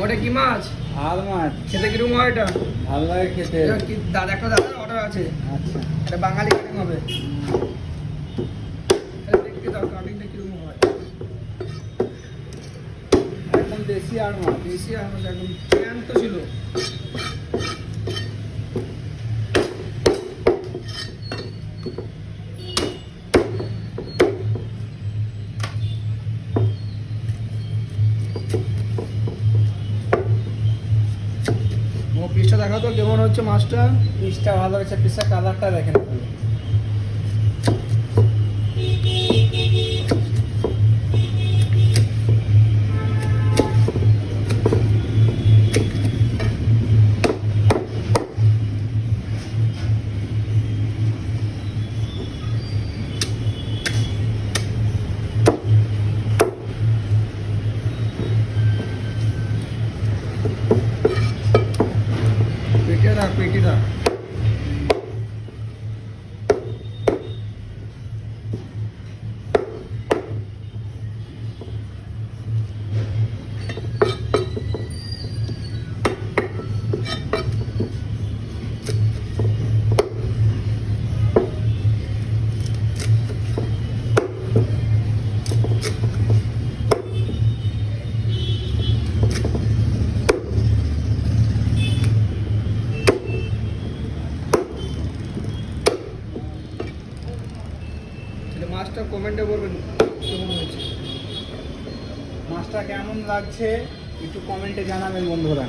ওটা কি মাছ? আর মাছ খেতে কিরকম হয় এটা? ভালো লাগে খেতে। এটা কি দাদা, একটা দাদার অর্ডার আছে। আচ্ছা, এটা বাঙালি কাটিং হবে। এটা দেখতে দাও কাটিংটা কিরকম হয়। একদম দেশি আর মাছ। বেশি আমার একদম জ্যান্ত ছিল। ও পিসটা দেখাও তো কেমন হচ্ছে মাছটা। পিসটা ভালো হয়েছে, পিসটা কালারটা দেখেন। পেটিটা মাছটা কমেন্টে বলবেন কেমন হয়েছে। মাছটা কেমন লাগছে একটু কমেন্টে জানাবেন বন্ধুরা।